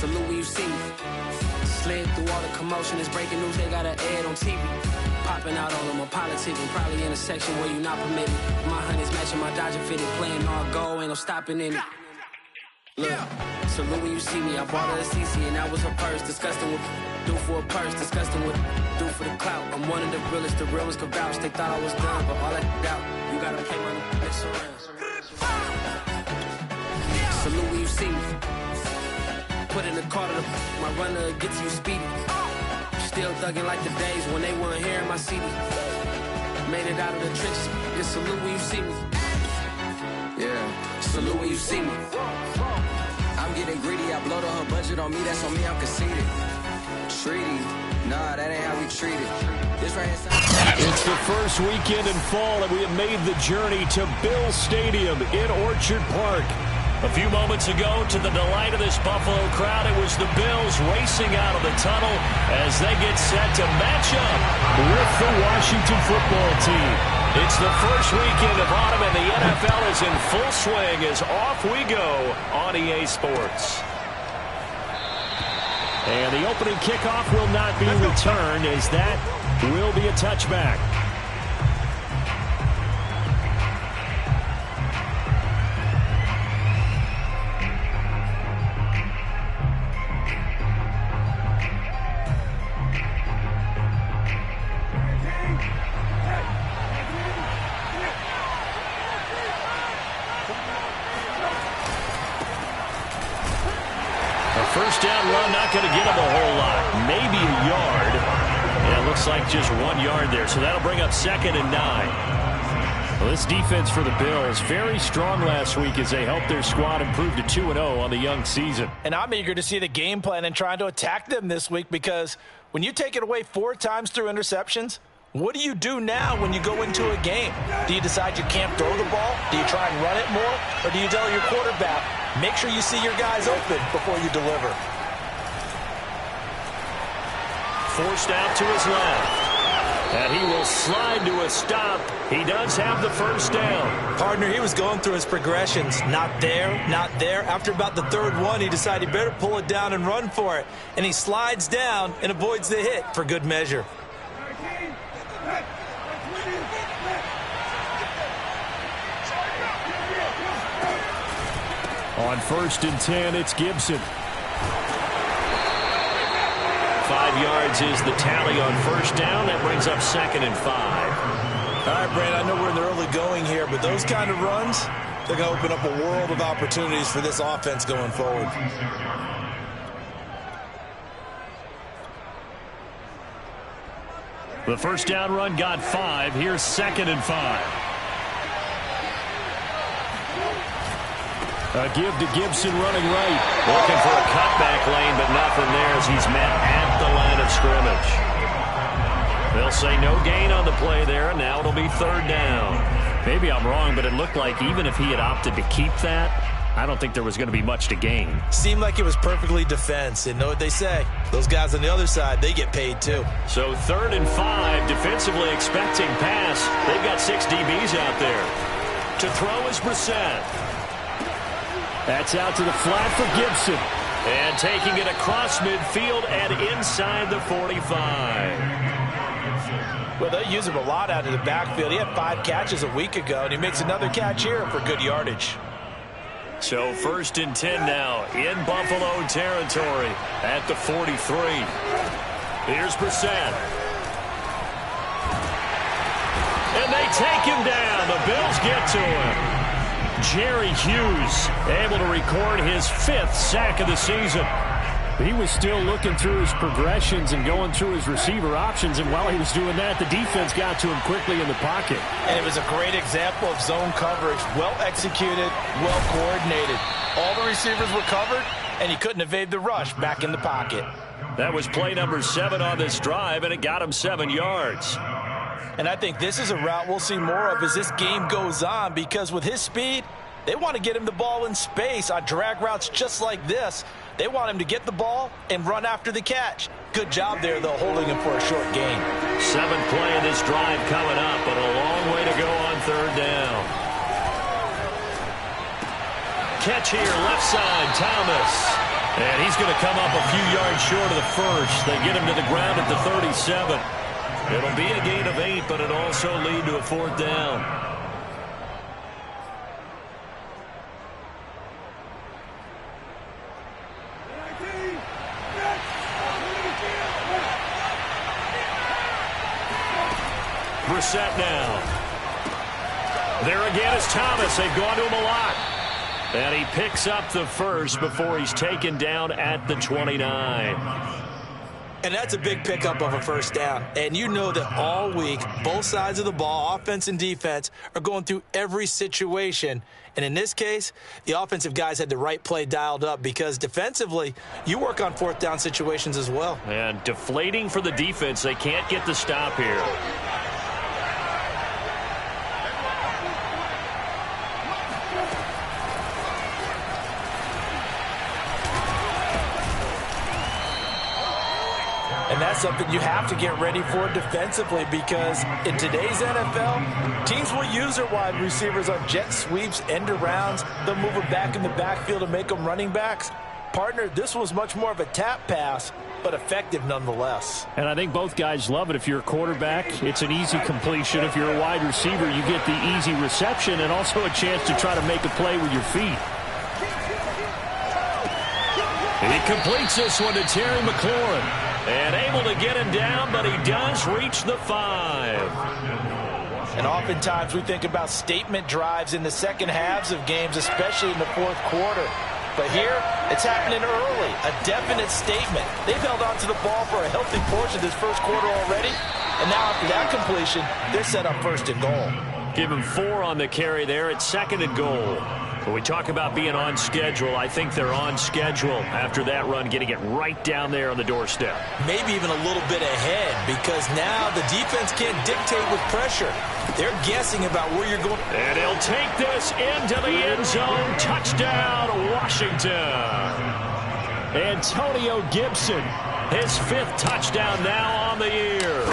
Salute when you see me. Slid through all the commotion, it's breaking news, they got an ad on TV. Popping out on them, I'm politicking, probably in a section where you not permitted. My honey's matching my Dodger fitted, playing all goal, ain't no stopping in it. Look, salute when you see me, I bought her a CC and that was her purse. Disgusting with do for a purse, disgusting with do for the clout. I'm one of the realest, the realest could vouch. They thought I was done, but all that doubt, you gotta play my next around. Salute when you see me. Put in the car to my runner, get to you speedy. Still thugging like the days when they weren't here in my CD. Made it out of the trenches, just salute when you see me. Yeah, salute when you see me. I'm getting greedy, I blow the whole budget on me, that's on me, I'm conceited. Treaty, nah, that ain't how we treat it. This right here. It's the first weekend in fall, and we have made the journey to Bills Stadium in Orchard Park. A few moments ago, to the delight of this Buffalo crowd, it was the Bills racing out of the tunnel as they get set to match up with the Washington football team. It's the first weekend of autumn, and the NFL is in full swing as off we go on EA Sports. And the opening kickoff will not be returned, as that will be a touchback. First down run, not going to get him a whole lot. Maybe a yard. And it looks like just 1 yard there. So that'll bring up 2nd and 9. Well, this defense for the Bills, very strong last week as they helped their squad improve to 2-0 on the young season. And I'm eager to see the game plan and trying to attack them this week, because when you take it away 4 times through interceptions, what do you do now when you go into a game? Do you decide you can't throw the ball? Do you try and run it more? Or do you tell your quarterback, make sure you see your guys open before you deliver? Forced out to his left. And he will slide to a stop. He does have the first down. Partner, he was going through his progressions. Not there, not there. After about the 3rd one, he decided he better pull it down and run for it. And he slides down and avoids the hit for good measure. On 1st and 10, it's Gibson. 5 yards is the tally on first down. That brings up 2nd and 5. All right, Brand, I know we're in the early going here, but those kind of runs, they're going to open up a world of opportunities for this offense going forward. The first down run got 5. Here's 2nd and 5. A give to Gibson running right. Looking for a cutback lane, but nothing there as he's met at the line of scrimmage. They'll say no gain on the play there, and now it'll be 3rd down. Maybe I'm wrong, but it looked like even if he had opted to keep that, I don't think there was going to be much to gain. Seemed like it was perfectly defense. And know what they say? Those guys on the other side, they get paid too. So 3rd and 5, defensively expecting pass. They've got 6 DBs out there. To throw is Brissett. That's out to the flat for Gibson. And taking it across midfield and inside the 45. Well, they use him a lot out of the backfield. He had 5 catches a week ago, and he makes another catch here for good yardage. So 1st and 10 now in Buffalo territory at the 43. Here's Brissett. And they take him down. The Bills get to him. Jerry Hughes able to record his 5th sack of the season. He was still looking through his progressions and going through his receiver options, and while he was doing that, the defense got to him quickly in the pocket. And it was a great example of zone coverage. Well executed, well coordinated. All the receivers were covered, and he couldn't evade the rush back in the pocket. That was play number 7 on this drive, and it got him 7 yards. And I think this is a route we'll see more of as this game goes on, because with his speed, they want to get him the ball in space on drag routes just like this. They want him to get the ball and run after the catch. Good job there, though, holding him for a short gain. 7th play of this drive coming up, but a long way to go on 3rd down. Catch here, left side, Thomas. And he's he's going to come up a few yards short of the first. They get him to the ground at the 37. It'll be a gain of 8, but it'll also lead to a 4th down. Brissett now. There again is Thomas. They've gone to him a lot. And he picks up the first before he's taken down at the 29. And that's a big pickup of a first down. And you know that all week, both sides of the ball, offense and defense, are going through every situation. And in this case, the offensive guys had the right play dialed up because defensively, you work on 4th down situations as well. And deflating for the defense. They can't get the stop here. And that's something you have to get ready for defensively because in today's NFL, teams will use their wide receivers on jet sweeps, end arounds. They'll move them back in the backfield to make them running backs. Partner, this was much more of a tap pass, but effective nonetheless. And I think both guys love it. If you're a quarterback, it's an easy completion. If you're a wide receiver, you get the easy reception and also a chance to try to make a play with your feet. He completes this one to Terry McLaurin. And able to get him down, but he does reach the 5. And oftentimes we think about statement drives in the second halves of games, especially in the 4th quarter. But here, it's happening early, a definite statement. They've held on to the ball for a healthy portion of this first quarter already. And now after that completion, they're set up 1st and goal. Give him 4 on the carry there at 2nd and goal. When we talk about being on schedule, I think they're on schedule after that run, getting it right down there on the doorstep. Maybe even a little bit ahead because now the defense can't dictate with pressure. They're guessing about where you're going. And he'll take this into the end zone. Touchdown, Washington. Antonio Gibson, his 5th touchdown now on the year.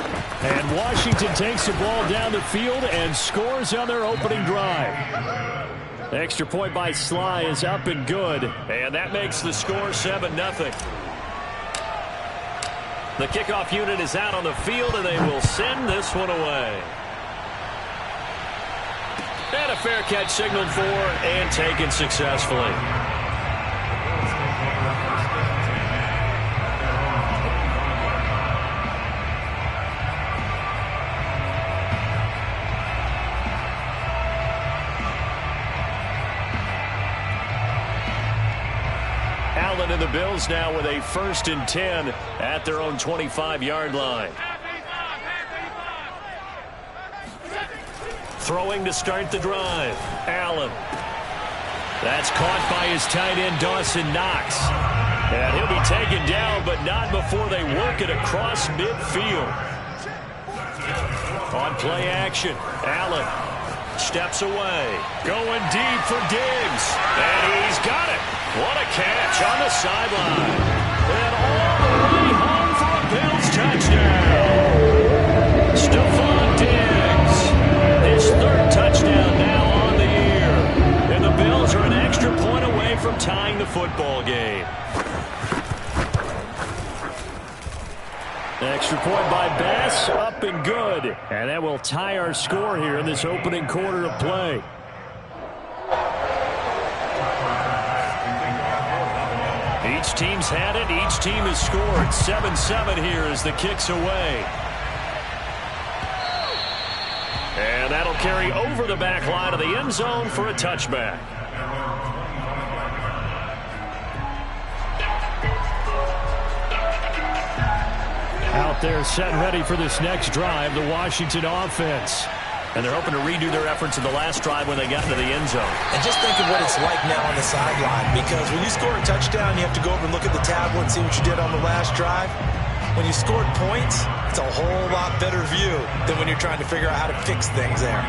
And Washington takes the ball down the field and scores on their opening drive. Extra point by Sly is up and good. And that makes the score 7-0. The kickoff unit is out on the field, and they will send this one away. And a fair catch signaled for and taken successfully. Allen and the Bills now with a 1st and 10 at their own 25-yard line. Throwing to start the drive. Allen. That's caught by his tight end, Dawson Knox. And he'll be taken down, but not before they work it across midfield. On play action, Allen steps away. Going deep for Diggs. And he's got it. What a catch on the sideline. And all the way home for a Bills touchdown. Stephon Diggs. His 3rd touchdown now on the year. And the Bills are an extra point away from tying the football game. Extra point by Bass, up and good. And that will tie our score here in this opening quarter of play. Each team's had it. Each team has scored. 7-7 here as the kick's away. And that'll carry over the back line of the end zone for a touchback. Out there set and ready for this next drive, the Washington offense. And they're hoping to redo their efforts in the last drive when they got into the end zone. And just think of what it's like now on the sideline, because when you score a touchdown, you have to go over and look at the tablet and see what you did on the last drive. When you scored points, it's a whole lot better view than when you're trying to figure out how to fix things there.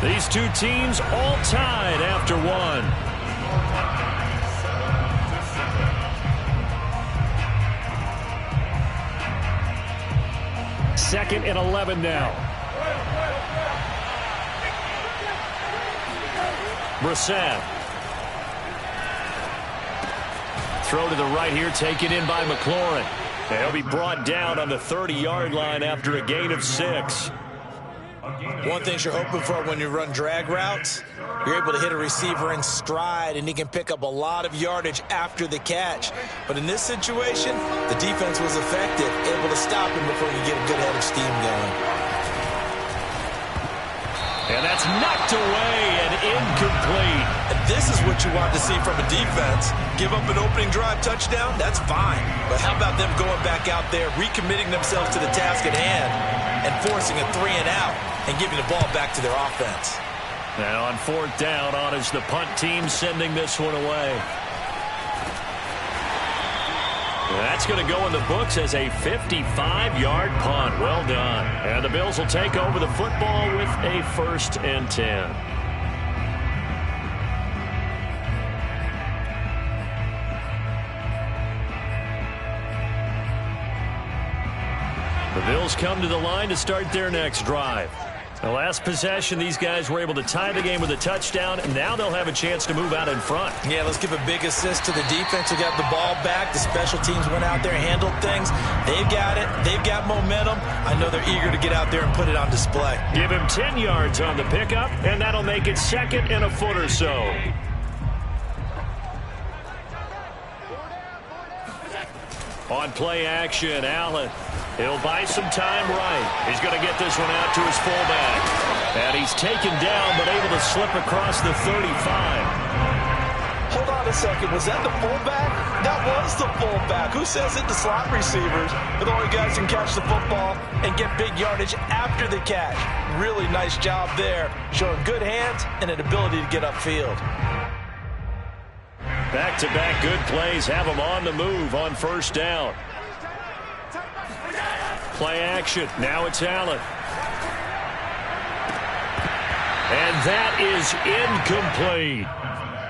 These two teams all tied after one. 2nd and 11 now. Brissett. Throw to the right here, taken in by McLaurin. And he'll be brought down on the 30-yard line after a gain of 6. One thing you're hoping for when you run drag routes, you're able to hit a receiver in stride, and he can pick up a lot of yardage after the catch. But in this situation, the defense was effective, able to stop him before he get a good head of steam going. And that's knocked away and incomplete. And this is what you want to see from a defense. Give up an opening drive touchdown, that's fine. But how about them going back out there, recommitting themselves to the task at hand, and forcing a 3-and-out and giving the ball back to their offense. Now on 4th down, on is the punt team sending this one away. That's going to go in the books as a 55-yard punt. Well done. And the Bills will take over the football with a 1st and 10. The Bills come to the line to start their next drive. The last possession, these guys were able to tie the game with a touchdown, and now they'll have a chance to move out in front. Yeah, let's give a big assist to the defense who got the ball back. The special teams went out there, handled things. They've got it. They've got momentum. I know they're eager to get out there and put it on display. Give him 10 yards on the pickup, and that'll make it 2nd and a foot or so. On play action, Allen. He'll buy some time right. He's going to get this one out to his fullback. And he's taken down, but able to slip across the 35. Hold on a second. Was that the fullback? That was the fullback. Who says it? The slot receivers. But the only guys can catch the football and get big yardage after the catch. Really nice job there. Showing good hands and an ability to get upfield. Back-to-back good plays have him on the move on 1st down. Play action. Now it's Allen. And that is incomplete.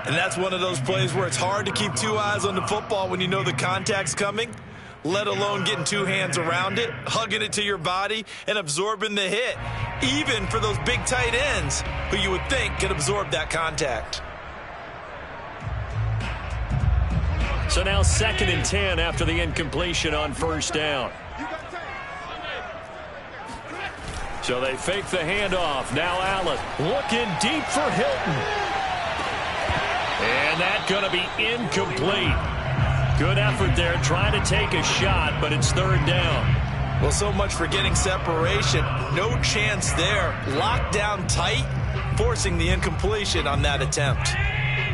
And that's one of those plays where it's hard to keep 2 eyes on the football when you know the contact's coming, let alone getting 2 hands around it, hugging it to your body, and absorbing the hit, even for those big tight ends who you would think could absorb that contact. So now 2nd and 10 after the incompletion on 1st down. So they fake the handoff. Now Allen looking deep for Hilton. And that's going to be incomplete. Good effort there trying to take a shot, but it's 3rd down. Well, so much for getting separation. No chance there. Locked down tight, forcing the incompletion on that attempt.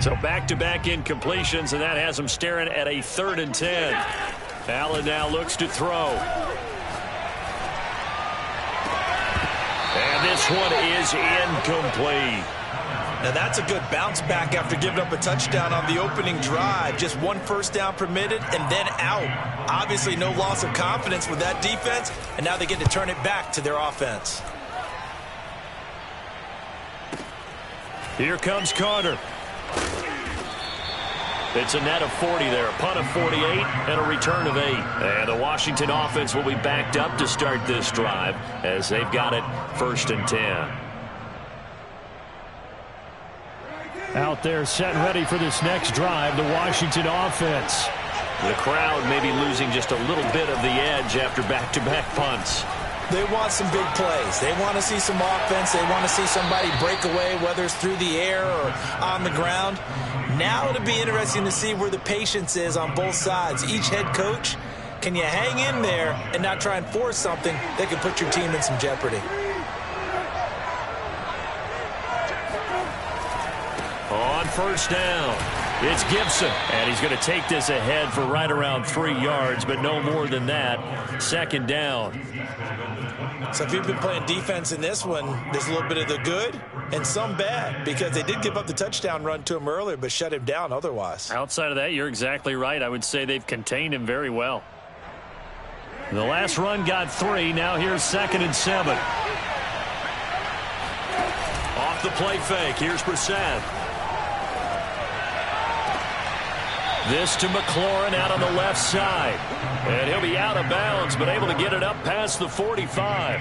So back-to-back incompletions, and that has him staring at a 3rd and 10. Allen now looks to throw. And this one is incomplete. Now that's a good bounce back after giving up a touchdown on the opening drive. Just 1 first down permitted and then out. Obviously no loss of confidence with that defense, and now they get to turn it back to their offense. Here comes Carter. It's a net of 40 there, a punt of 48, and a return of 8. And the Washington offense will be backed up to start this drive as they've got it 1st and 10. Out there set and ready for this next drive, the Washington offense. The crowd maybe losing just a little bit of the edge after back-to-back punts. They want some big plays. They want to see some offense. They want to see somebody break away, whether it's through the air or on the ground. Now it'll be interesting to see where the patience is on both sides. Each head coach, can you hang in there and not try and force something that can put your team in some jeopardy? On 1st down, it's Gibson, and he's going to take this ahead for right around 3 yards, but no more than that. 2nd down. So if you've been playing defense in this one, there's a little bit of the good and some bad, because they did give up the touchdown run to him earlier, but shut him down otherwise. Outside of that, you're exactly right. I would say they've contained him very well. The last run got 3. Now here's 2nd and 7. Off the play fake. Here's Brissett. This to McLaurin out on the left side. And he'll be out of bounds, but able to get it up past the 45.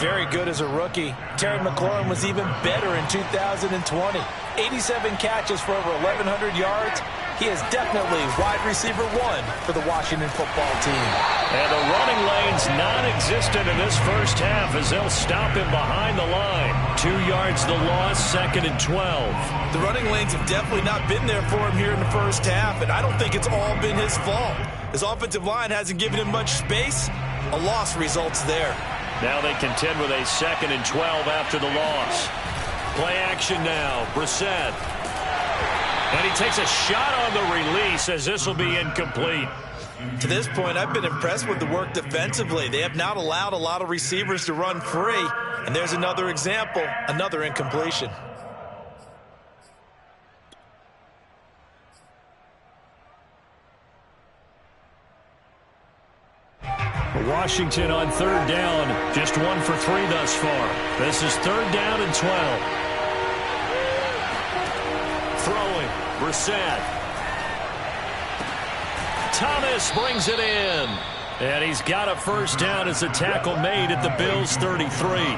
Very good as a rookie. Terry McLaurin was even better in 2020. 87 catches for over 1,100 yards. He is definitely wide receiver 1 for the Washington football team. And the running lane's non-existent in this first half as they'll stop him behind the line. 2 yards the loss, 2nd and 12. The running lanes have definitely not been there for him here in the first half, and I don't think it's all been his fault. His offensive line hasn't given him much space. A loss results there. Now they contend with a 2nd and 12 after the loss. Play action now, Brissett. And he takes a shot on the release as this will be incomplete. To this point, I've been impressed with the work defensively. They have not allowed a lot of receivers to run free. And there's another example, another incompletion. Washington on 3rd down, just 1 for 3 thus far. This is 3rd down and 12. Throwing, Brissett. Thomas brings it in. And he's got a first down as a tackle made at the Bills' 33.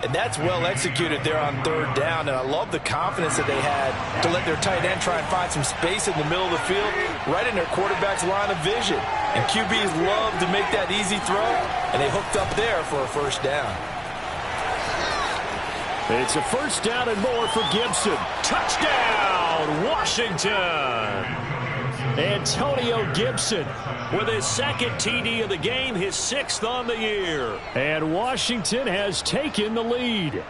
And that's well executed there on 3rd down. And I love the confidence that they had to let their tight end try and find some space in the middle of the field, right in their quarterback's line of vision. And QBs love to make that easy throw, and they hooked up there for a first down. It's a first down and more for Gibson. Touchdown, Washington! Antonio Gibson with his 2nd TD of the game, his 6th on the year. And Washington has taken the lead.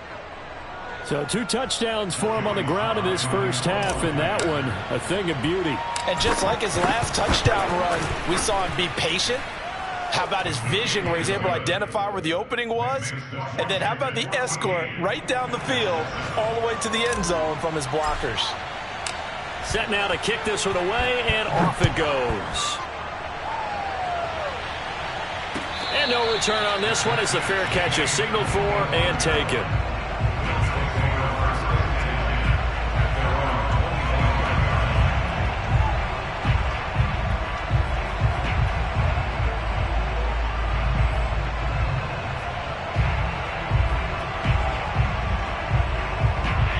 So 2 touchdowns for him on the ground in this first half, and that one a thing of beauty. And just like his last touchdown run, we saw him be patient. How about his vision where he's able to identify where the opening was? And then how about the escort right down the field all the way to the end zone from his blockers? Set now to kick this one away, and off it goes. And no return on this one as the fair catch is signaled for and taken.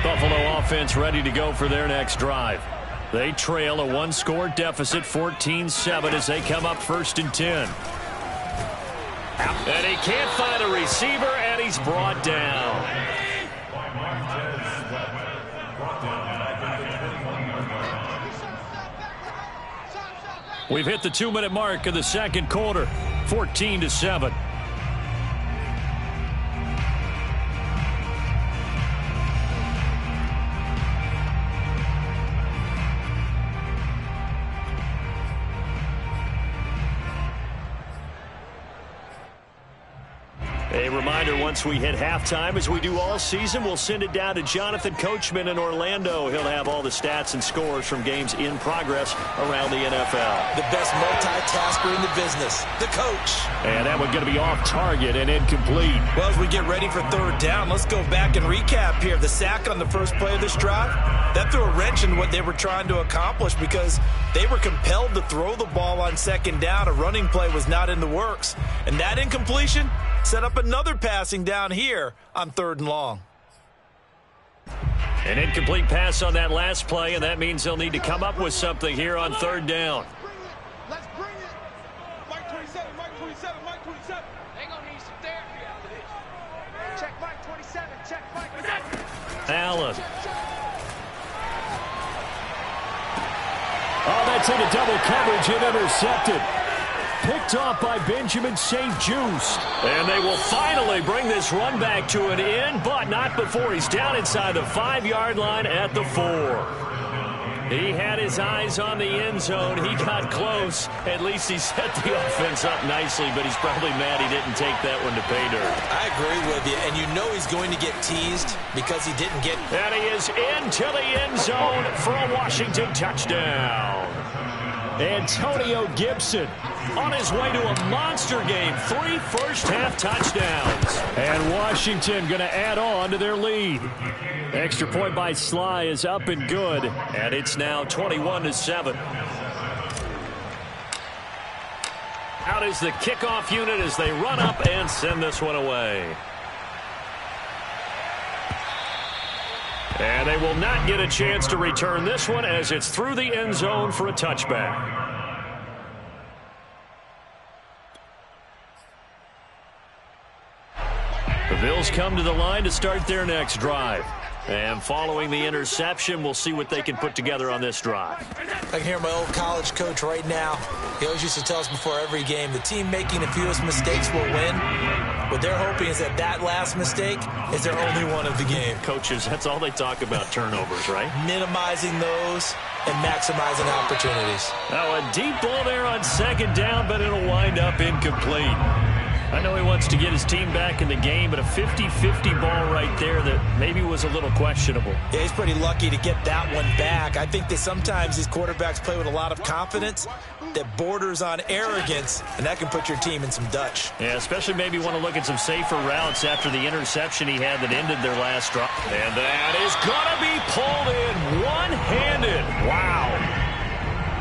Buffalo offense ready to go for their next drive. They trail a 1-score deficit, 14-7, as they come up 1st and 10. And he can't find a receiver, and he's brought down. We've hit the 2-minute mark of the 2nd quarter, 14-7. A reminder, once we hit halftime, as we do all season, we'll send it down to Jonathan Coachman in Orlando. He'll have all the stats and scores from games in progress around the NFL. The best multitasker in the business, the coach. And that one going to be off target and incomplete. Well, as we get ready for 3rd down, let's go back and recap here. The sack on the first play of this drive, that threw a wrench in what they were trying to accomplish because they were compelled to throw the ball on 2nd down. A running play was not in the works. And that incompletion set up another passing down here on 3rd and long. An incomplete pass on that last play, and that means they'll need to come up with something here on 3rd down. Let's bring it. Mike 27, Mike 27, Mike 27. They're going to need some therapy after this. Check Mike 27, check Mike 27. Allen. Oh, that's into double coverage and intercepted. Picked off by Benjamin St. Juste. And they will finally bring this run back to an end, but not before he's down inside the 5-yard line at the 4. He had his eyes on the end zone. He got close. At least he set the offense up nicely, but he's probably mad he didn't take that one to pay dirt. I agree with you, and you know he's going to get teased because he didn't get... And he is into the end zone for a Washington touchdown. Antonio Gibson on his way to a monster game. 3 first-half touchdowns. And Washington going to add on to their lead. Extra point by Sly is up and good. And it's now 21-7. Out is the kickoff unit as they run up and send this one away. And they will not get a chance to return this one as it's through the end zone for a touchback. The Bills come to the line to start their next drive. And following the interception, we'll see what they can put together on this drive. I can hear my old college coach right now. He always used to tell us before every game, the team making the fewest mistakes will win. What they're hoping is that last mistake is their only one of the game. Coaches, that's all they talk about, turnovers, right? Minimizing those and maximizing opportunities. Now a deep ball there on second down, but it'll wind up incomplete. I know he wants to get his team back in the game, but a 50-50 ball right there that maybe was a little questionable. Yeah, he's pretty lucky to get that one back. I think that sometimes these quarterbacks play with a lot of confidence that borders on arrogance, and that can put your team in some Dutch. Yeah, especially maybe want to look at some safer routes after the interception he had that ended their last drive. And that is going to be pulled in one-handed. Wow.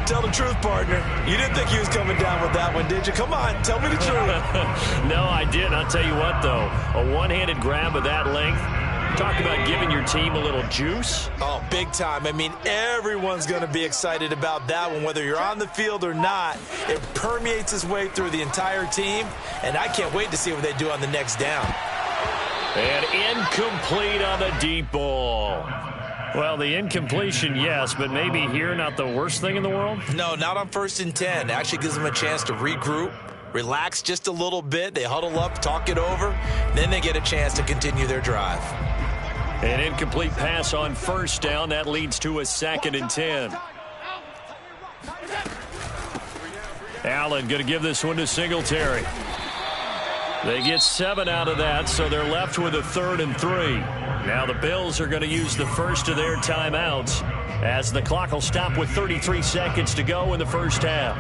Tell the truth, partner. You didn't think he was coming down with that one, did you? Come on, tell me the truth. No, I didn't. I'll tell you what, though. A one-handed grab of that length. Talk about giving your team a little juice. Oh, big time. I mean, everyone's going to be excited about that one, whether you're on the field or not. It permeates its way through the entire team, and I can't wait to see what they do on the next down. And incomplete on the deep ball. Well, the incompletion, yes, but maybe here not the worst thing in the world? No, not on 1st and 10. It actually gives them a chance to regroup, relax just a little bit. They huddle up, talk it over. Then they get a chance to continue their drive. An incomplete pass on first down. That leads to a 2nd and 10. Allen going to give this one to Singletary. They get 7 out of that, so they're left with a 3rd and 3. Now the Bills are going to use the first of their timeouts as the clock will stop with 33 seconds to go in the first half.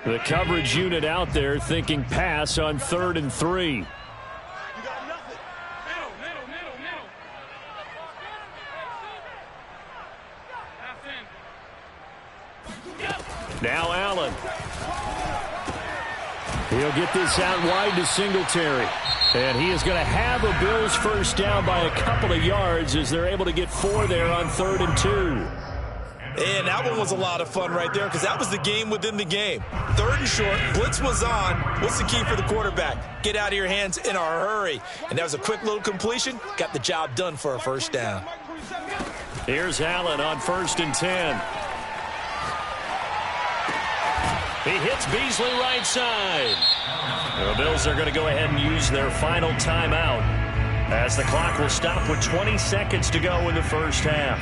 The coverage unit out there thinking pass on 3rd and 3. Now Allen. He'll get this out wide to Singletary. And he is going to have a Bills first down by a couple of yards as they're able to get 4 there on 3rd and 2. And that one was a lot of fun right there because that was the game within the game. 3rd and short, blitz was on. What's the key for the quarterback? Get out of your hands in a hurry. And that was a quick little completion. Got the job done for a first down. Here's Allen on 1st and 10. He hits Beasley right side. The Bills are going to go ahead and use their final timeout as the clock will stop with 20 seconds to go in the first half.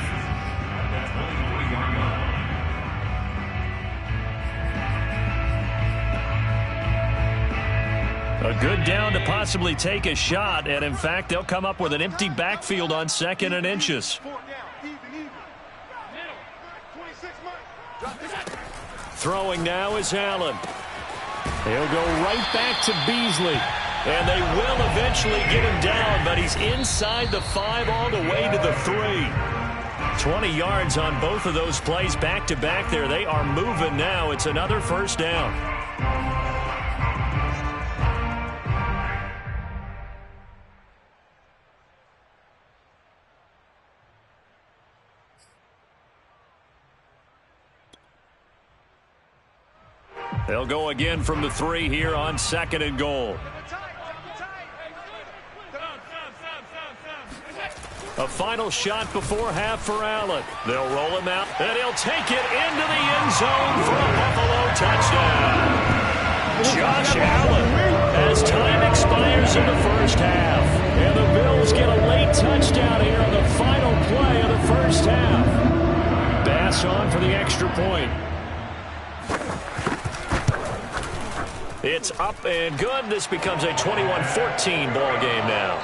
A good down to possibly take a shot, and in fact, they'll come up with an empty backfield on 2nd and inches. Throwing now is Allen. He'll go right back to Beasley. And they will eventually get him down, but he's inside the 5 all the way to the 3. 20 yards on both of those plays back-to-back there. They are moving now. It's another first down. They'll go again from the 3 here on 2nd and goal. A final shot before half for Allen. They'll roll him out, and he'll take it into the end zone for a Buffalo touchdown. Josh Allen as time expires in the first half. And the Bills get a late touchdown here on the final play of the first half. Bass on for the extra point. It's up and good. This becomes a 21-14 ball game now.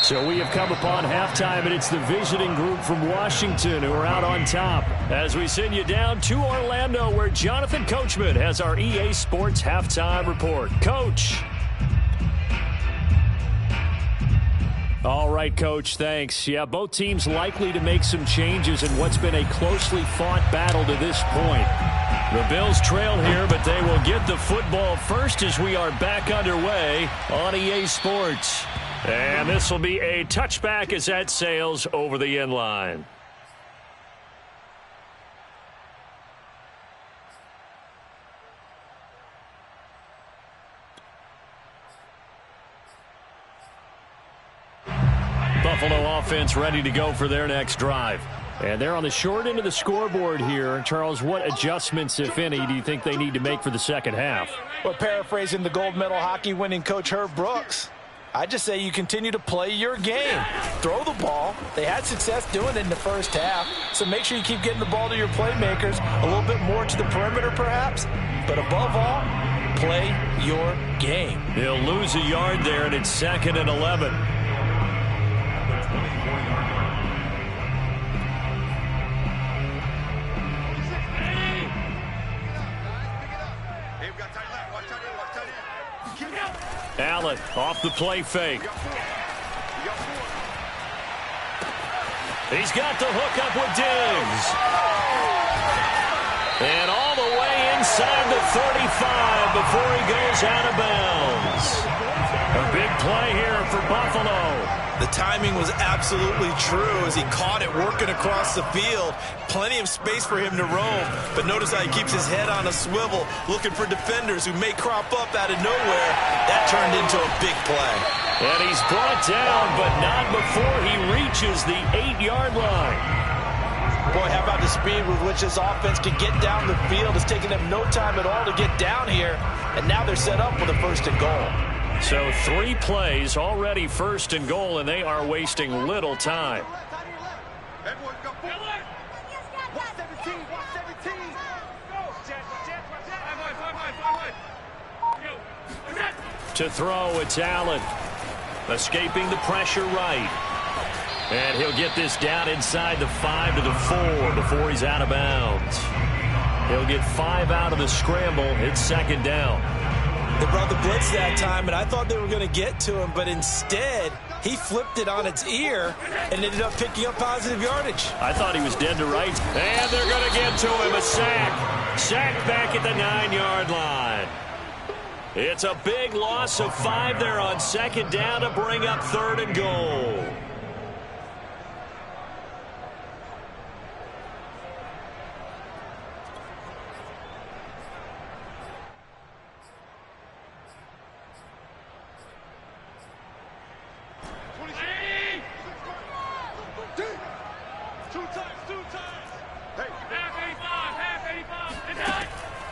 So we have come upon halftime, and it's the visiting group from Washington who are out on top. As we send you down to Orlando, where Jonathan Coachman has our EA Sports halftime report. Coach. All right, Coach, thanks. Yeah, both teams likely to make some changes in what's been a closely fought battle to this point. The Bills trail here, but they will get the football first as we are back underway on EA Sports. And this will be a touchback as that sails over the end line. Buffalo offense ready to go for their next drive. And they're on the short end of the scoreboard here. Charles, what adjustments, if any, do you think they need to make for the second half? Well, paraphrasing the gold medal hockey winning coach Herb Brooks, I just say you continue to play your game. Throw the ball. They had success doing it in the first half, so make sure you keep getting the ball to your playmakers, a little bit more to the perimeter perhaps, but above all, play your game. He'll lose a yard there, and it's 2nd and 11. Allen off the play fake. He's got the hook up with Diggs. And all the way inside the 35 before he goes out of bounds. A big play here for Buffalo. The timing was absolutely true as he caught it working across the field. Plenty of space for him to roam, but notice how he keeps his head on a swivel, looking for defenders who may crop up out of nowhere. That turned into a big play. And he's brought down, but not before he reaches the 8-yard line. Boy, how about the speed with which this offense can get down the field? It's taken them no time at all to get down here, and now they're set up for the 1st and goal. So 3 plays already 1st and goal, and they are wasting little time. To throw, it's Allen. Escaping the pressure right. And he'll get this down inside the 5 to the 4 before he's out of bounds. He'll get 5 out of the scramble. It's 2nd down. They brought the blitz that time, and I thought they were going to get to him, but instead, he flipped it on its ear and ended up picking up positive yardage. I thought he was dead to rights. And they're going to get to him. A sack. Sack back at the 9-yard line. It's a big loss of 5 there on 2nd down to bring up 3rd and goal.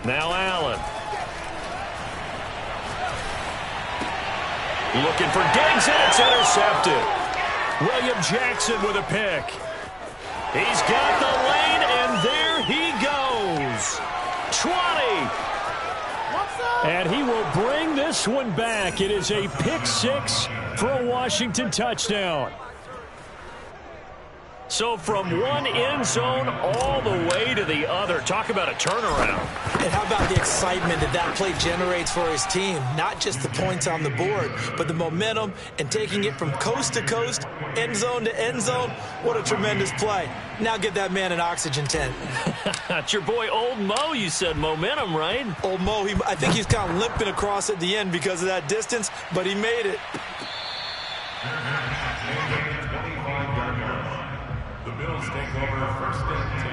Now Allen. Looking for Diggs, and it's intercepted. William Jackson with a pick. He's got the lane, and there he goes. 20. And he will bring this one back. It is a pick 6 for a Washington touchdown. So from one end zone all the way to the other. Talk about a turnaround. And how about the excitement that play generates for his team? Not just the points on the board, but the momentum and taking it from coast to coast, end zone to end zone. What a tremendous play. Now get that man an oxygen tent. That's your boy Old Mo. You said momentum, right? Old Mo, I think he's kind of limping across at the end because of that distance, but he made it. Bills take over 1st and 10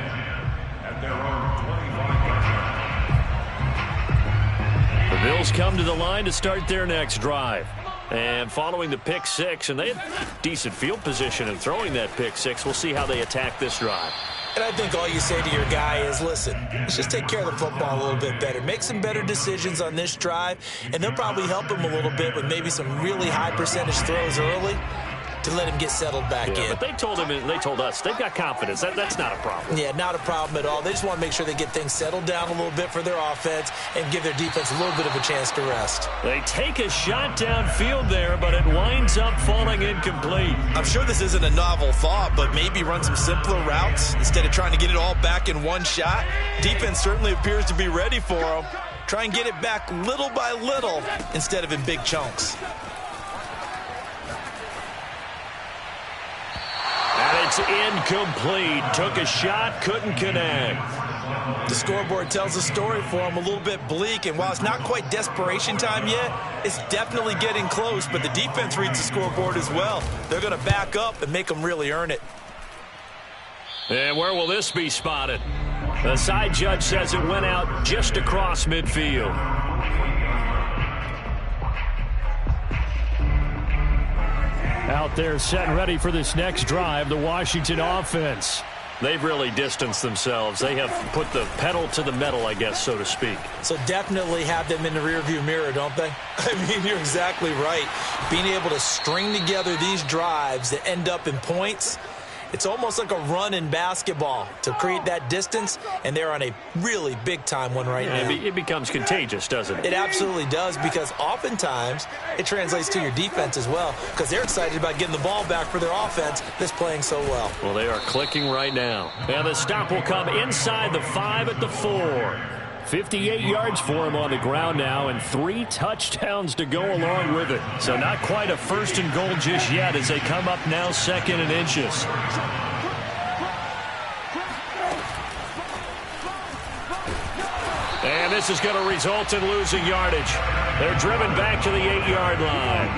at their own 25-yard line. The Bills come to the line to start their next drive. And following the pick 6, and they had decent field position in throwing that pick 6. We'll see how they attack this drive. And I think all you say to your guy is, listen, let's just take care of the football a little bit better. Make some better decisions on this drive, and they'll probably help him a little bit with maybe some really high percentage throws early. to let him get settled back in. But they told us they've got confidence. That's not a problem. Yeah, not a problem at all. They just want to make sure they get things settled down a little bit for their offense and give their defense a little bit of a chance to rest. They take a shot downfield there, but it winds up falling incomplete. I'm sure this isn't a novel thought, but maybe run some simpler routes instead of trying to get it all back in one shot. Defense certainly appears to be ready for them. Try and get it back little by little instead of in big chunks. And it's incomplete. Took a shot, couldn't connect. The scoreboard tells a story for them, a little bit bleak, and while it's not quite desperation time yet, it's definitely getting close, but the defense reads the scoreboard as well. They're going to back up and make them really earn it. And where will this be spotted? The side judge says it went out just across midfield. Out there set and ready for this next drive, the Washington offense. They've really distanced themselves. They have put the pedal to the metal, I guess, so to speak. So definitely have them in the rearview mirror, don't they? I mean, you're exactly right. Being able to string together these drives that end up in points, it's almost like a run in basketball to create that distance, and they're on a really big-time one right now. It becomes contagious, doesn't it? It absolutely does, because oftentimes it translates to your defense as well, because they're excited about getting the ball back for their offense that's playing so well. Well, they are clicking right now. And the stop will come inside the 5 at the 4. 58 yards for him on the ground now, and 3 touchdowns to go along with it. So not quite a first and goal just yet as they come up now second and inches. And this is going to result in losing yardage. They're driven back to the 8-yard line.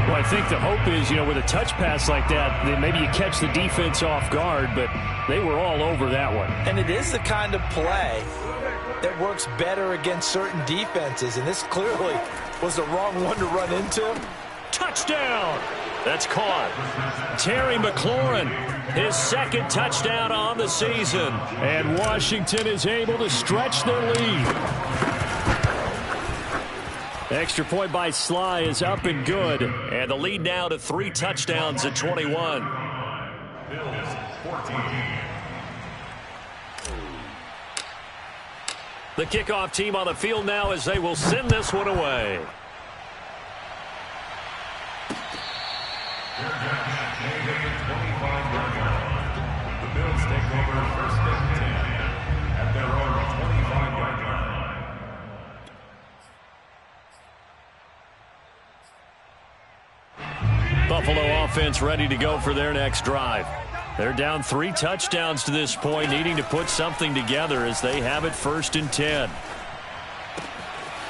Well, I think the hope is, with a touch pass like that, then maybe you catch the defense off guard, but they were all over that one. And it is the kind of play that works better against certain defenses, and this clearly was the wrong one to run into. Touchdown! That's caught. Terry McLaurin, his second touchdown on the season. And Washington is able to stretch their lead. Extra point by Sly is up and good. And the lead now to 3 touchdowns at 21. Bills 14. The kickoff team on the field now as they will send this one away. The Bills take over first and 10 at their own 25-yard line. Buffalo offense ready to go for their next drive. They're down 3 touchdowns to this point, needing to put something together as they have it first and 10.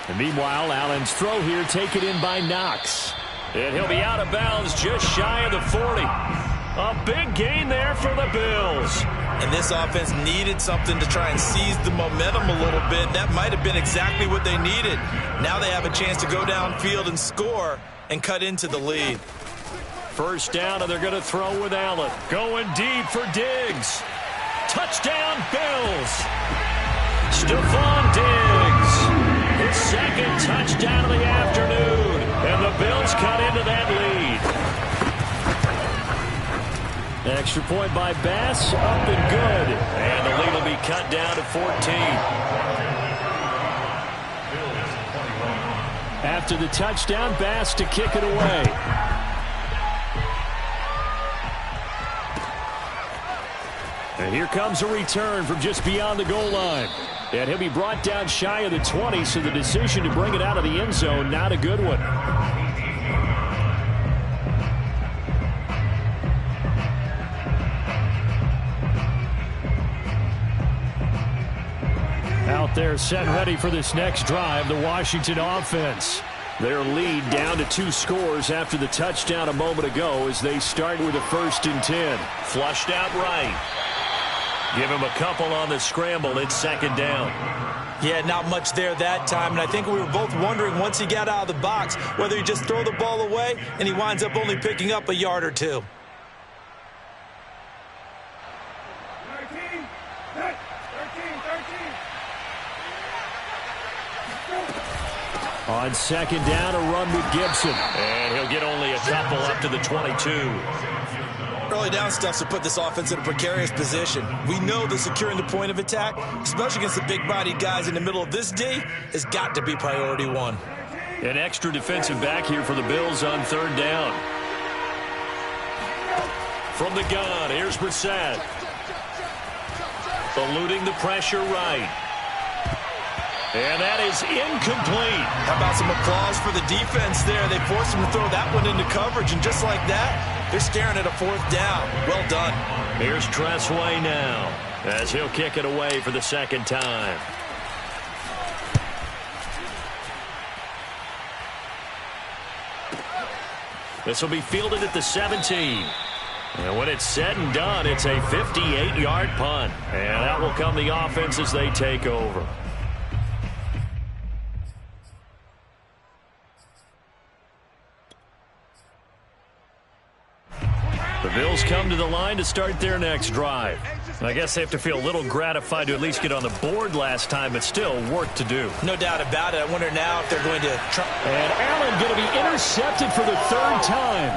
And meanwhile, Allen's throw here taken in by Knox. And he'll be out of bounds just shy of the 40. A big gain there for the Bills. And this offense needed something to try and seize the momentum a little bit. That might have been exactly what they needed. Now they have a chance to go downfield and score and cut into the lead. First down, and they're going to throw with Allen. Going deep for Diggs. Touchdown, Bills. Stephon Diggs. His second touchdown of the afternoon. And the Bills cut into that lead. Extra point by Bass. Up and good. And the lead will be cut down to 14. After the touchdown, Bass to kick it away. And here comes a return from just beyond the goal line. And he'll be brought down shy of the 20, so the decision to bring it out of the end zone, not a good one. Out there set ready for this next drive, the Washington offense. Their lead down to 2 scores after the touchdown a moment ago as they start with a first and 10. Flushed out right. Give him a couple on the scramble. It's second down. Yeah, not much there that time, and I think we were both wondering once he got out of the box whether he just throw the ball away and he winds up only picking up a yard or 2. 13. On second down, a run with Gibson. And he'll get only a couple up to the 22. Early down stuff to put this offense in a precarious position. We know that securing the point of attack, especially against the big-bodied guys in the middle of this D, has got to be priority one. An extra defensive back here for the Bills on third down. From the gun, here's Brissett. Eluding the pressure right. And that is incomplete. How about some applause for the defense there? They forced him to throw that one into coverage, and just like that, they're staring at a fourth down. Well done. Here's Tressway now, as he'll kick it away for the second time. This will be fielded at the 17. And when it's said and done, it's a 58-yard punt. And that will come the offense as they take over. The Bills come to the line to start their next drive. I guess they have to feel a little gratified to at least get on the board last time, but still work to do. No doubt about it. I wonder now if they're going to try. And Allen going to be intercepted for the third time.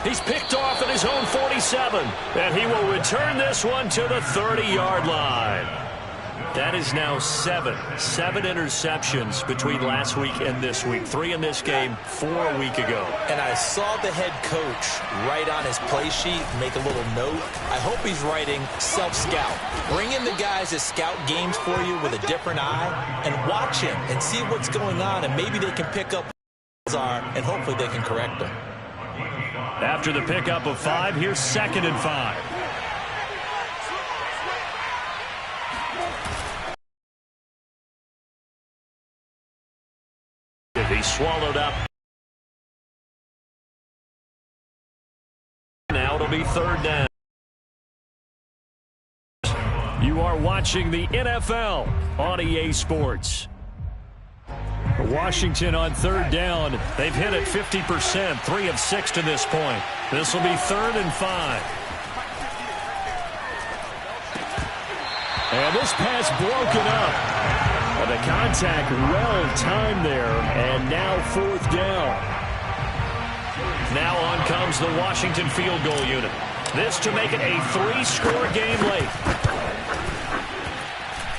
He's picked off at his own 47, and he will return this one to the 30-yard line. That is now seven interceptions between last week and this week. 3 in this game, 4 a week ago. And I saw the head coach write on his play sheet, make a little note. I hope he's writing self-scout. Bring in the guys that scout games for you with a different eye and watch him and see what's going on, and maybe they can pick up what are, and hopefully they can correct them. After the pickup of 5, here's 2nd and 5. He's swallowed up. Now it'll be third down. You are watching the NFL on EA Sports. Washington on third down. They've hit it 50%, 3 of 6 to this point. This will be 3rd and 5. And this pass broken up. The contact well timed there, and now 4th down. Now on comes the Washington field goal unit. This to make it a 3-score game late.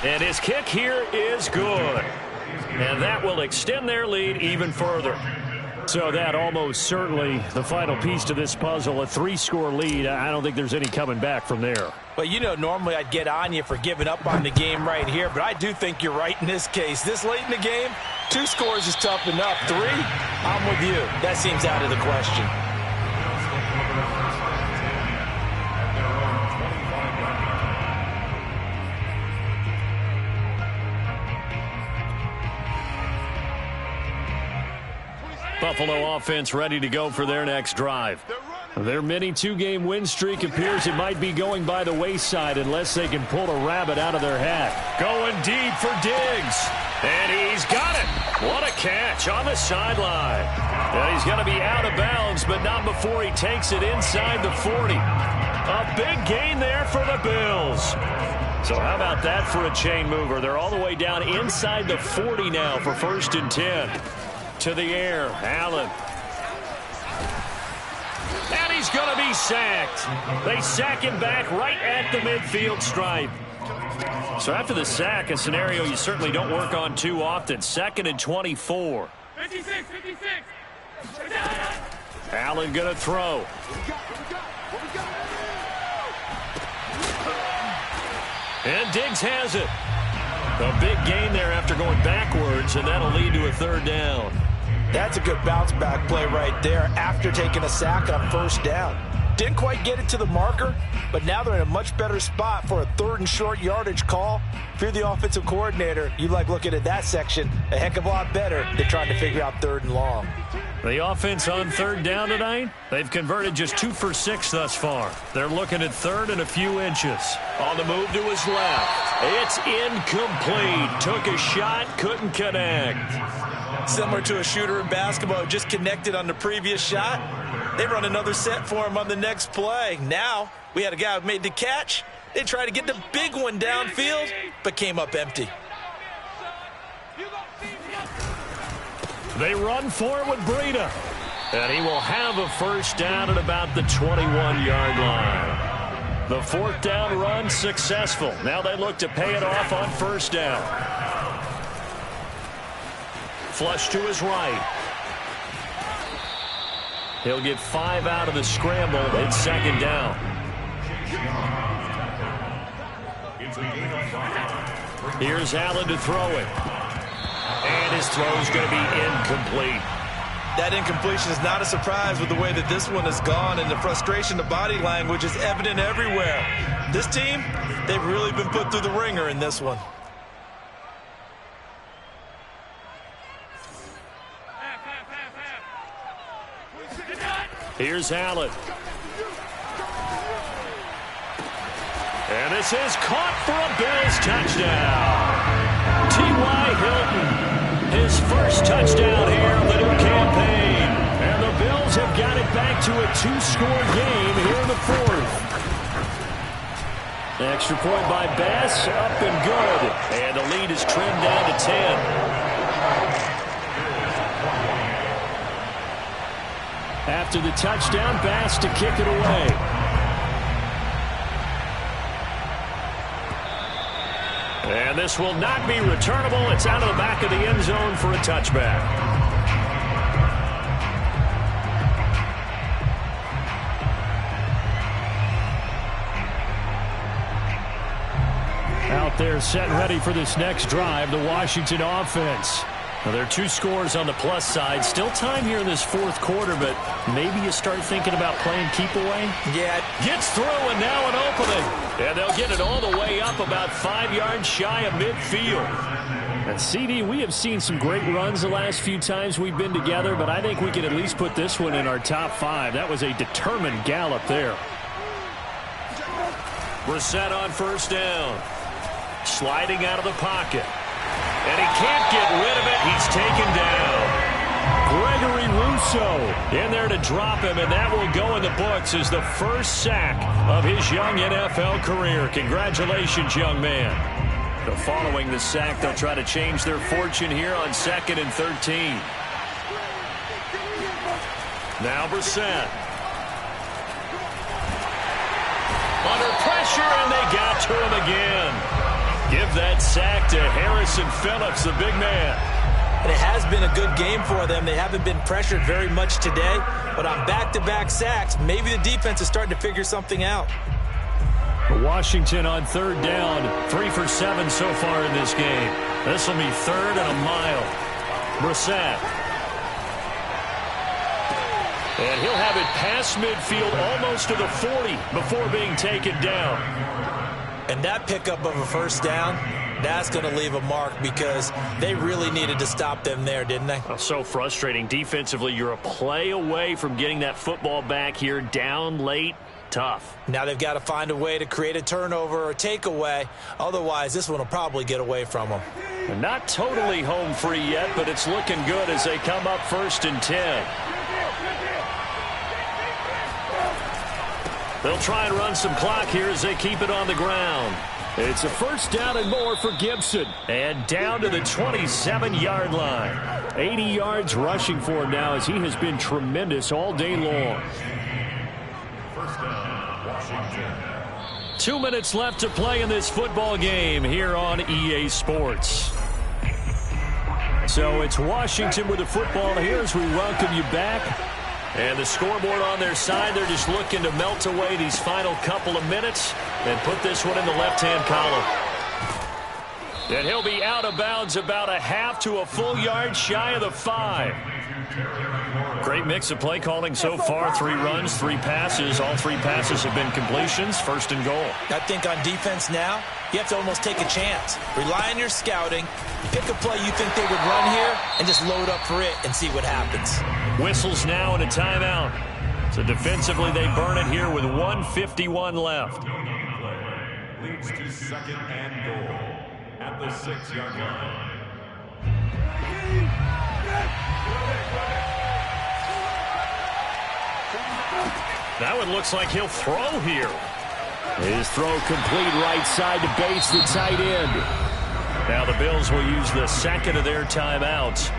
And his kick here is good. And that will extend their lead even further. So that almost certainly the final piece to this puzzle, a 3-score lead. I don't think there's any coming back from there. Well, you know, normally I'd get on you for giving up on the game right here, but I do think you're right in this case. This late in the game, 2 scores is tough enough. 3, I'm with you. That seems out of the question. Buffalo offense ready to go for their next drive. Their mini 2-game win streak appears it might be going by the wayside unless they can pull a rabbit out of their hat. Going deep for Diggs. And he's got it. What a catch on the sideline. And he's going to be out of bounds, but not before he takes it inside the 40. A big gain there for the Bills. So how about that for a chain mover? They're all the way down inside the 40 now for 1st and 10. To the air, Allen. And he's going to be sacked. They sack him back right at the midfield stripe. So after the sack, a scenario you certainly don't work on too often. 2nd and 24. 56. Allen going to throw. And Diggs has it. A big gain there after going backwards, and that'll lead to a 3rd down. That's a good bounce-back play right there after taking a sack on 1st down. Didn't quite get it to the marker, but now they're in a much better spot for a 3rd and short yardage call. If you're the offensive coordinator, you like looking at that section a heck of a lot better than trying to figure out 3rd and long. The offense on 3rd down tonight, they've converted just 2 for 6 thus far. They're looking at 3rd and a few inches. On the move to his left. It's incomplete. Took a shot, couldn't connect. Similar to a shooter in basketball, just connected on the previous shot. They run another set for him on the next play. Now, we had a guy who made the catch. They tried to get the big one downfield, but came up empty. They run for it with Breida. And he will have a first down at about the 21-yard line. The fourth down run successful. Now they look to pay it off on first down. Flush to his right. He'll get 5 out of the scramble. It's second down. Here's Allen to throw it. And his throw's going to be incomplete. That incompletion is not a surprise with the way that this one has gone, and the frustration, the body language is evident everywhere. This team, they've really been put through the ringer in this one. Here's Allen. And this is caught for a Bills touchdown. T.Y. Hilton, his first touchdown here of the new campaign. And the Bills have got it back to a 2-score game here in the fourth. Extra point by Bass, up and good. And the lead is trimmed down to 10. After the touchdown, Bass to kick it away. And this will not be returnable. It's out of the back of the end zone for a touchback. Out there set and ready for this next drive, the Washington offense. Well, there are 2 scores on the plus side. Still time here in this fourth quarter, but maybe you start thinking about playing keep away. Yeah. Gets through and now an opening. And they'll get it all the way up about 5 yards shy of midfield. And CD, we have seen some great runs the last few times we've been together, but I think we can at least put this one in our top 5. That was a determined gallop there. Brissett on first down. Sliding out of the pocket. And he can't get rid of it. He's taken down. Gregory Rousseau in there to drop him, and that will go in the books as the first sack of his young NFL career. Congratulations, young man. So following the sack, they'll try to change their fortune here on 2nd and 13. Now Brissett. Under pressure, and they got to him again. Give that sack to Harrison Phillips, the big man. And it has been a good game for them. They haven't been pressured very much today, but on back-to-back sacks, maybe the defense is starting to figure something out. Washington on third down, 3 for 7 so far in this game. This will be 3rd and a mile. Brissett. And he'll have it past midfield almost to the 40 before being taken down. And that pickup of a first down, that's going to leave a mark because they really needed to stop them there, didn't they? Oh, so frustrating. Defensively, you're a play away from getting that football back here down late. Tough. Now they've got to find a way to create a turnover or takeaway. Otherwise, this one will probably get away from them. They're not totally home free yet, but it's looking good as they come up 1st and 10. They'll try and run some clock here as they keep it on the ground. It's a first down and more for Gibson. And down to the 27-yard line. 80 yards rushing for him now as he has been tremendous all day long. First down, Washington. 2 minutes left to play in this football game here on EA Sports. So it's Washington with the football here as we welcome you back. And the scoreboard on their side, they're just looking to melt away these final couple of minutes and put this one in the left-hand column. And he'll be out of bounds about a half to a full yard shy of the 5. Great mix of play calling so far. 3 runs, 3 passes. All 3 passes have been completions. 1st and goal. I think on defense now, you have to almost take a chance. Rely on your scouting. Pick a play you think they would run here and just load up for it and see what happens. Whistles now and a timeout. So defensively they burn it here with 1:51 left. Leads to 2nd and goal at the 6-yard line. That one looks like he'll throw here. His throw complete right side to Bates, the tight end. Now the Bills will use the 2nd of their timeouts.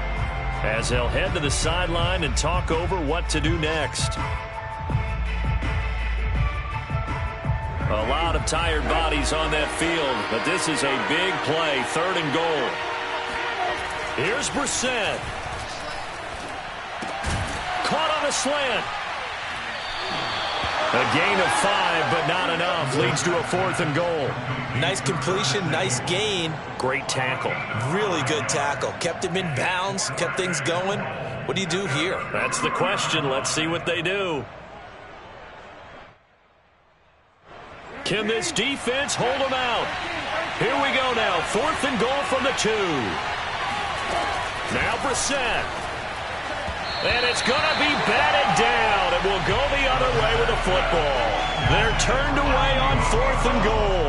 as they'll head to the sideline and talk over what to do next. A lot of tired bodies on that field, but this is a big play, 3rd and goal. Here's Brissett. Caught on a slant. A gain of 5, but not enough. Leads to a 4th and goal. Nice completion, nice gain. Great tackle. Really good tackle. Kept him in bounds, kept things going. What do you do here? That's the question. Let's see what they do. Can this defense hold them out? Here we go now. 4th and goal from the 2. Now Brissett. And it's going to be batted down. It will go the other way with the football. They're turned away on 4th and goal.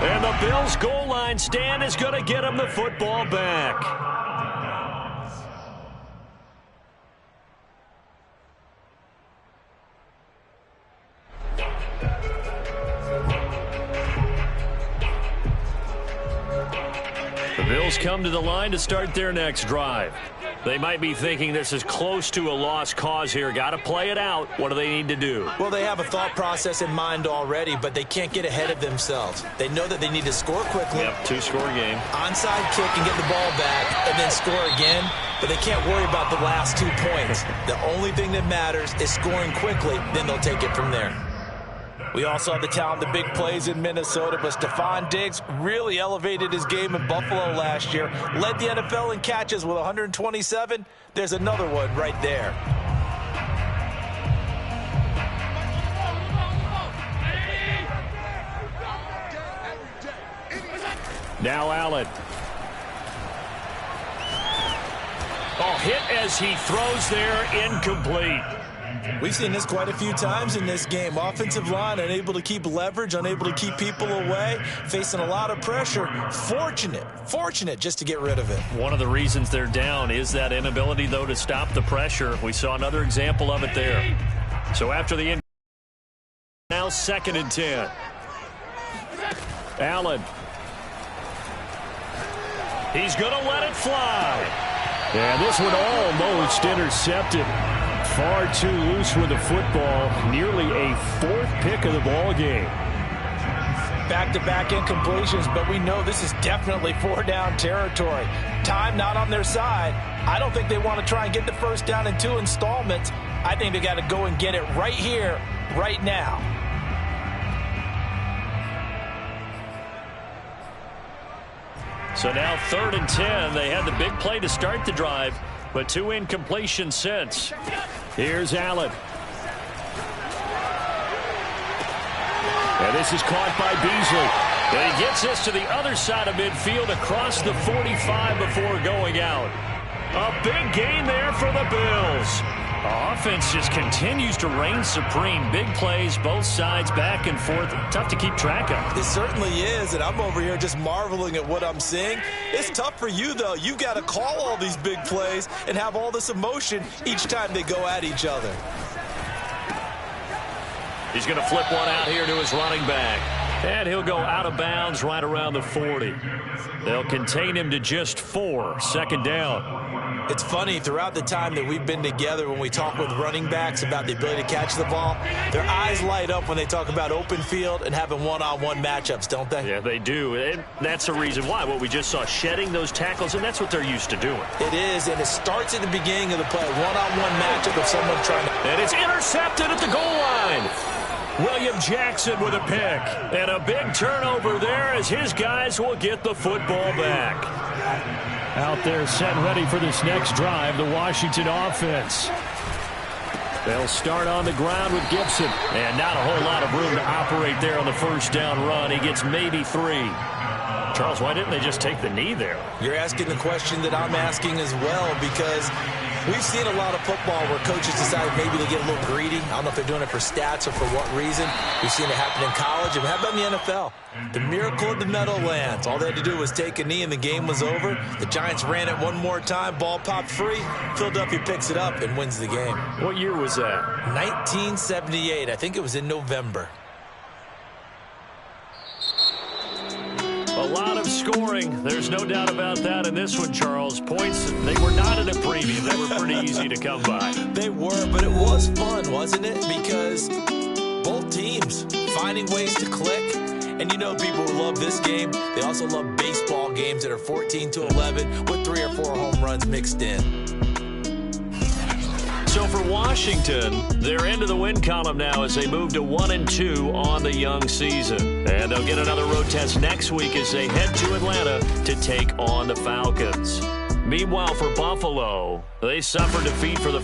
And the Bills' goal line stand is going to get them the football back. The Bills come to the line to start their next drive. They might be thinking this is close to a lost cause here. Got to play it out. What do they need to do? Well, they have a thought process in mind already, but they can't get ahead of themselves. They know that they need to score quickly. Yep, 2-score game. Onside kick and get the ball back and then score again, but they can't worry about the last 2 points. The only thing that matters is scoring quickly, then they'll take it from there. We also have the talent, the big plays in Minnesota, but Stephon Diggs really elevated his game in Buffalo last year. Led the NFL in catches with 127. There's another one right there. Now Allen. Oh, hit as he throws there, incomplete. We've seen this quite a few times in this game. Offensive line unable to keep leverage, unable to keep people away, facing a lot of pressure. Fortunate just to get rid of it. One of the reasons they're down is that inability, though, to stop the pressure. We saw another example of it there. So after the now 2nd and 10. Allen. He's going to let it fly. And this one almost intercepted. Far too loose with the football. Nearly a 4th pick of the ball game. Back-to-back incompletions, but we know this is definitely 4-down territory. Time not on their side. I don't think they want to try and get the first down in 2 installments. I think they got to go and get it right here, right now. So now 3rd and 10. They had the big play to start the drive, but 2 incompletions since. Here's Allen. And this is caught by Beasley. And he gets this to the other side of midfield across the 45 before going out. A big gain there for the Bills. Offense just continues to reign supreme. Big plays, both sides, back and forth. Tough to keep track of. It certainly is, and I'm over here just marveling at what I'm seeing. It's tough for you, though. You've got to call all these big plays and have all this emotion each time they go at each other. He's going to flip one out here to his running back. And he'll go out of bounds right around the 40. They'll contain him to just 4. 2nd down. It's funny, throughout the time that we've been together, when we talk with running backs about the ability to catch the ball, their eyes light up when they talk about open field and having one-on-one matchups, don't they? Yeah, they do. And that's the reason why. What we just saw, shedding those tackles, and that's what they're used to doing. It is, and it starts at the beginning of the play. One-on-one matchup of someone trying to... And it's intercepted at the goal line. William Jackson with a pick. And a big turnover there as his guys will get the football back. Out there set ready for this next drive, the Washington offense. They'll start on the ground with Gibson. And not a whole lot of room to operate there on the 1st down run. He gets maybe 3. Charles, why didn't they just take the knee there? You're asking the question that I'm asking as well, because we've seen a lot of football where coaches decide maybe to get a little greedy. I don't know if they're doing it for stats or for what reason. We've seen it happen in college. And how about in the NFL? The miracle of the Meadowlands. All they had to do was take a knee and the game was over. The Giants ran it one more time. Ball popped free. Philadelphia picks it up and wins the game. What year was that? 1978. I think it was in November. A A lot of scoring. There's no doubt about that in this one, Charles. Points, they were not in a preview. They were pretty easy to come by. They were, but it was fun, wasn't it? Because both teams finding ways to click. And you know people who love this game, they also love baseball games that are 14-11 with 3 or 4 home runs mixed in. So for Washington, they're into the win column now as they move to 1-2 on the young season. And they'll get another road test next week as they head to Atlanta to take on the Falcons. Meanwhile, for Buffalo, they suffered defeat for the